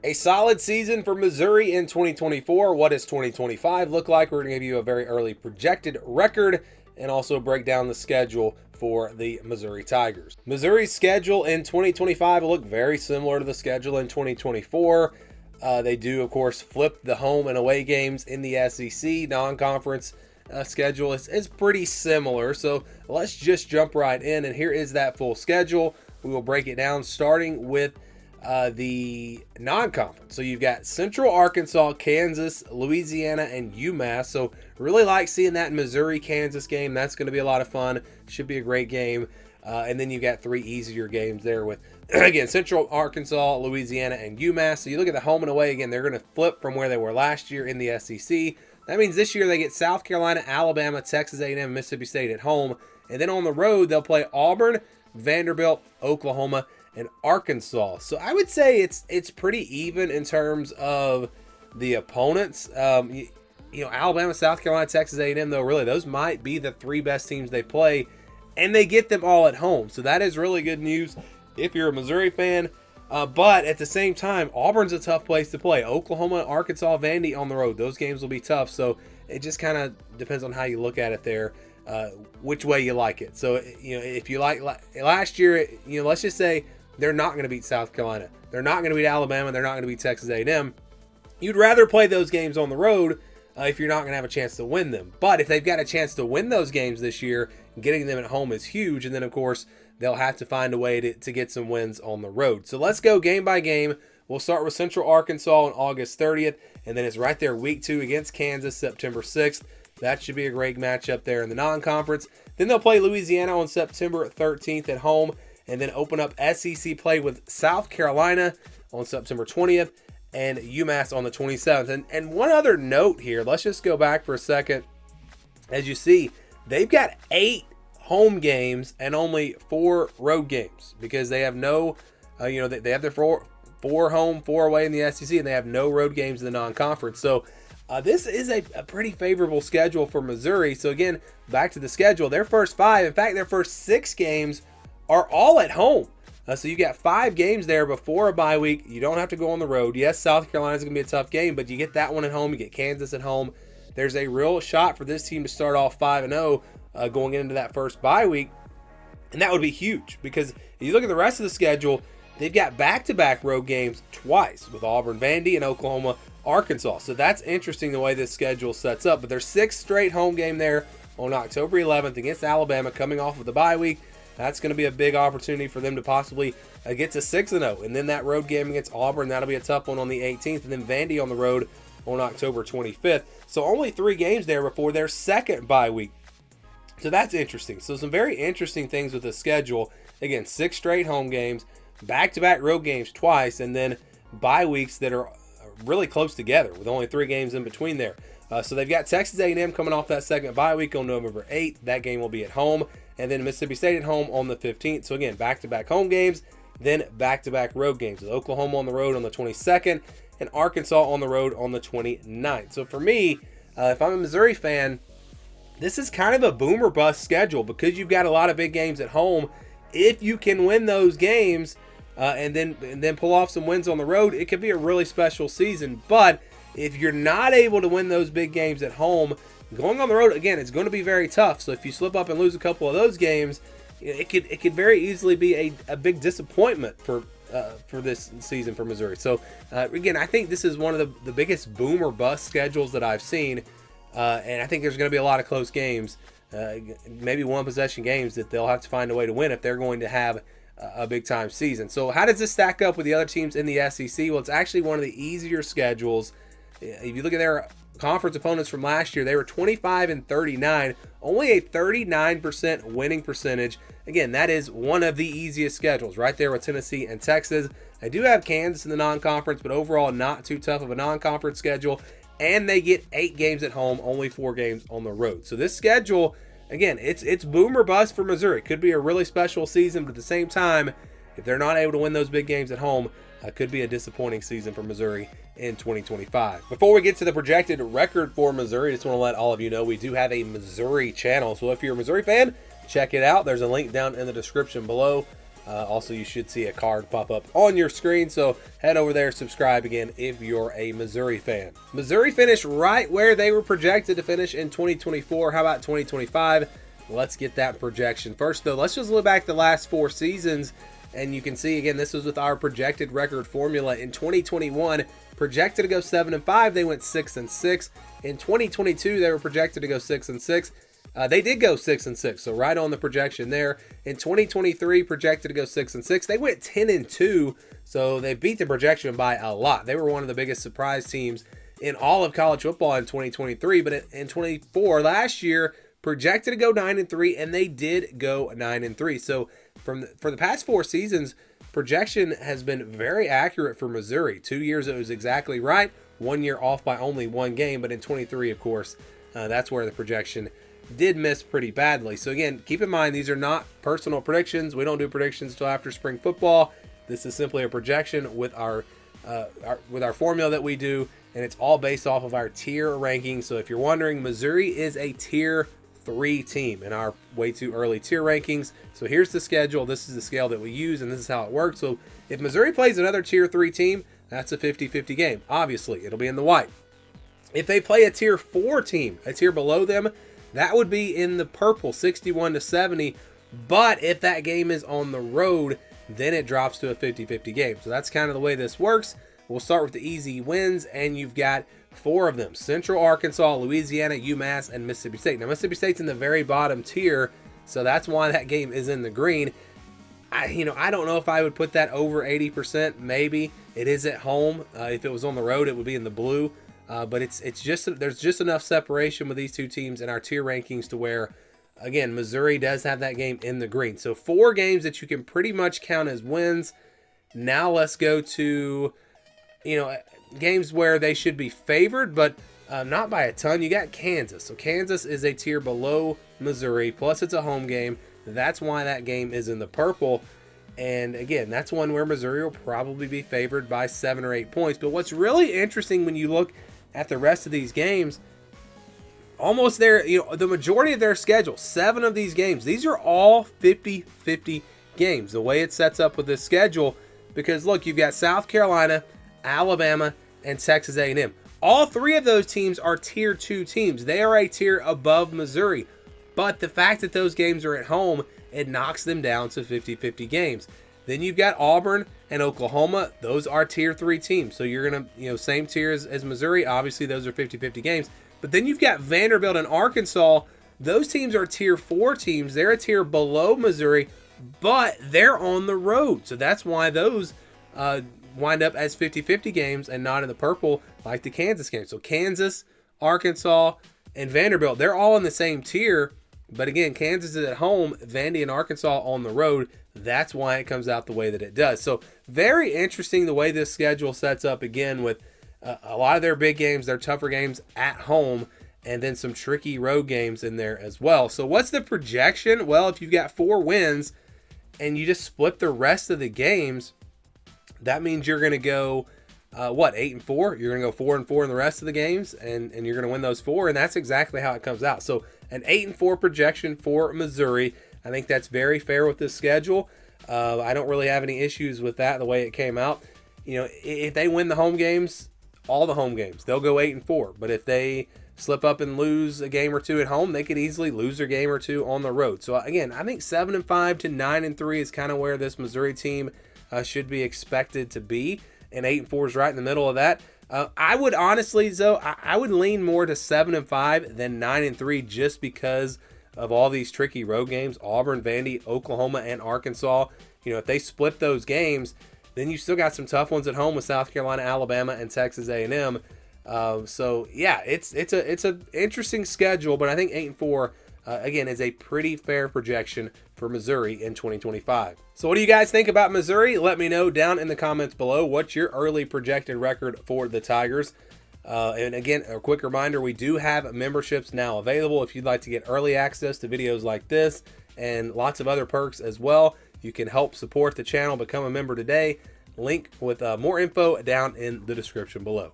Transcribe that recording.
A solid season for Missouri in 2024. What does 2025 look like? We're going to give you a very early projected record and also break down the schedule for the Missouri Tigers. Missouri's schedule in 2025 will look very similar to the schedule in 2024. They do, of course, flip the home and away games in the SEC. Non-conference schedule is pretty similar. So let's just jump right in. And here is that full schedule. We will break it down starting with the non-conference. So you've got Central Arkansas, Kansas, Louisiana, and UMass. So really like seeing that Missouri-Kansas game. That's going to be a lot of fun. Should be a great game. And then you've got three easier games there with, again, Central Arkansas, Louisiana, and UMass. So you look at the home and away, again, they're going to flip from where they were last year in the SEC. That means this year they get South Carolina, Alabama, Texas A&M, Mississippi State at home. And then on the road, they'll play Auburn, Vanderbilt, Oklahoma, and Arkansas. So I would say it's pretty even in terms of the opponents. Alabama, South Carolina, Texas A&M, though, really, those might be the three best teams they play, and they get them all at home. So that is really good news if you're a Missouri fan. But at the same time, Auburn's a tough place to play. Oklahoma, Arkansas, Vandy on the road. Those games will be tough. So it just kind of depends on how you look at it there, which way you like it. So, if you like last year, let's just say they're not going to beat South Carolina. They're not going to beat Alabama. They're not going to beat Texas A&M. You'd rather play those games on the road if you're not going to have a chance to win them. But if they've got a chance to win those games this year, getting them at home is huge. And then, of course, they'll have to find a way to get some wins on the road. So let's go game by game. We'll start with Central Arkansas on August 30th. And then it's right there week 2 against Kansas, September 6th. That should be a great matchup there in the non-conference. Then they'll play Louisiana on September 13th at home, and then open up SEC play with South Carolina on September 20th and UMass on the 27th. And one other note here, let's just go back for a second. As you see, they've got 8 home games and only 4 road games because they have no, they have their 4 home, 4 away in the SEC, and they have no road games in the non-conference. So this is a pretty favorable schedule for Missouri. So again, back to the schedule, their first 5, in fact, their first 6 games are all at home. So you got 5 games there before a bye week. You don't have to go on the road. Yes, South Carolina is going to be a tough game, but you get that one at home. You get Kansas at home. There's a real shot for this team to start off 5-0 going into that first bye week. And that would be huge because if you look at the rest of the schedule, they've got back-to-back road games twice with Auburn, Vandy, and Oklahoma, Arkansas. So that's interesting the way this schedule sets up. But there's 6 straight home game there on October 11th against Alabama coming off of the bye week. That's going to be a big opportunity for them to possibly get to 6-0. And then that road game against Auburn, that'll be a tough one on the 18th. And then Vandy on the road on October 25th. So only 3 games there before their second bye week. So that's interesting. So some very interesting things with the schedule. Again, 6 straight home games, back-to-back road games twice, and then bye weeks that are really close together with only 3 games in between there. So they've got Texas A&M coming off that second bye week on November 8th. That game will be at home. And then Mississippi State at home on the 15th. So again, back-to-back home games, then back-to-back road games with Oklahoma on the road on the 22nd and Arkansas on the road on the 29th. So for me, if I'm a Missouri fan, this is kind of a boom or bust schedule because you've got a lot of big games at home. If you can win those games and then pull off some wins on the road, it could be a really special season. But if you're not able to win those big games at home, going on the road, again, it's going to be very tough. So if you slip up and lose a couple of those games, it could very easily be a big disappointment for this season for Missouri. So again, I think this is one of the biggest boom or bust schedules that I've seen, and I think there's going to be a lot of close games, maybe one possession games that they'll have to find a way to win if they're going to have a big time season. So how does this stack up with the other teams in the SEC? Well, it's actually one of the easier schedules. If you look at their conference opponents from last year, they were 25-39, only a 39% winning percentage. Again, that is one of the easiest schedules right there with Tennessee and Texas. I do have Kansas in the non-conference, but overall not too tough of a non-conference schedule. And they get 8 games at home, only 4 games on the road. So this schedule, again, it's boom or bust for Missouri. It could be a really special season, but at the same time, if they're not able to win those big games at home, could be a disappointing season for Missouri in 2025. Before we get to the projected record for Missouri, I just want to let all of you know we do have a Missouri channel. So if you're a Missouri fan, check it out. There's a link down in the description below. Also, you should see a card pop up on your screen, so head over there, subscribe again if you're a Missouri fan. Missouri finished right where they were projected to finish in 2024. How about 2025? Let's get that projection. First, though, let's just look back the last 4 seasons, and you can see, again, this was with our projected record formula. In 2021, projected to go 7-5, they went 6-6. In 2022, they were projected to go 6-6. They did go 6-6, so right on the projection there. In 2023, projected to go 6-6. They went 10-2, so they beat the projection by a lot. They were one of the biggest surprise teams in all of college football in 2023, but in 24 last year, projected to go 9-3, and they did go 9-3. So for the past 4 seasons, projection has been very accurate for Missouri. 2 years it was exactly right. 1 year off by only 1 game, but in 23, of course, that's where the projection did miss pretty badly. So again, keep in mind, these are not personal predictions. We don't do predictions until after spring football. This is simply a projection with our formula that we do, and it's all based off of our tier rankings. So if you're wondering, Missouri is a tier 3 team in our way too early tier rankings. So here's the schedule. This is the scale that we use, and this is how it works. So if Missouri plays another tier 3 team, that's a 50-50 game. Obviously, it'll be in the white. If they play a tier 4 team, a tier below them, that would be in the purple, 61-70. But if that game is on the road, then it drops to a 50-50 game. So that's kind of the way this works. We'll start with the easy wins, and you've got 4 of them: Central Arkansas, Louisiana, UMass, and Mississippi State. Now, Mississippi State's in the very bottom tier, so that's why that game is in the green. I don't know if I would put that over 80%. Maybe it is at home. If it was on the road, it would be in the blue. But there's just enough separation with these 2 teams in our tier rankings to where, again, Missouri does have that game in the green. So 4 games that you can pretty much count as wins. Now let's go to, games where they should be favored, but not by a ton. You got Kansas. So Kansas is a tier below Missouri, plus it's a home game. That's why that game is in the purple. And again, that's one where Missouri will probably be favored by 7 or 8 points. But what's really interesting when you look at the rest of these games, almost the majority of their schedule, 7 of these games, these are all 50-50 games, the way it sets up with this schedule. Because look, you've got South Carolina, Alabama, and Texas A&M. All 3 of those teams are tier 2 teams. They are a tier above Missouri. But the fact that those games are at home, it knocks them down to 50-50 games. Then you've got Auburn and Oklahoma. Those are tier 3 teams. So you're going to, same tier as Missouri. Obviously, those are 50-50 games. But then you've got Vanderbilt and Arkansas. Those teams are tier 4 teams. They're a tier below Missouri, but they're on the road. So that's why those wind up as 50-50 games and not in the purple like the Kansas game. So Kansas, Arkansas, and Vanderbilt, they're all in the same tier. But again, Kansas is at home, Vandy and Arkansas on the road. That's why it comes out the way that it does. So very interesting the way this schedule sets up, again, with a lot of their big games, their tougher games at home, and then some tricky road games in there as well. So what's the projection? Well, if you've got 4 wins and you just split the rest of the games, that means you're going to go, 8-4? You're going to go 4-4 in the rest of the games, and you're going to win those 4, and that's exactly how it comes out. So an 8-4 projection for Missouri. I think that's very fair with this schedule. I don't really have any issues with that, the way it came out. If they win the home games, all the home games, they'll go 8-4. But if they slip up and lose a game or 2 at home, they could easily lose their game or 2 on the road. So again, I think 7-5 to 9-3 is kind of where this Missouri team should be expected to be, and 8-4 is right in the middle of that. I would honestly, though, I would lean more to 7-5 than 9-3, just because of all these tricky road games: Auburn, Vandy, Oklahoma, and Arkansas. If they split those games, then you still got some tough ones at home with South Carolina, Alabama, and Texas A&M. So yeah, it's an interesting schedule, but I think 8-4 again is a pretty fair projection for Missouri in 2025. So what do you guys think about Missouri? Let me know down in the comments below. What's your early projected record for the Tigers? And again, a quick reminder, we do have memberships now available. If you'd like to get early access to videos like this and lots of other perks as well, you can help support the channel. Become a member today. Link with more info down in the description below.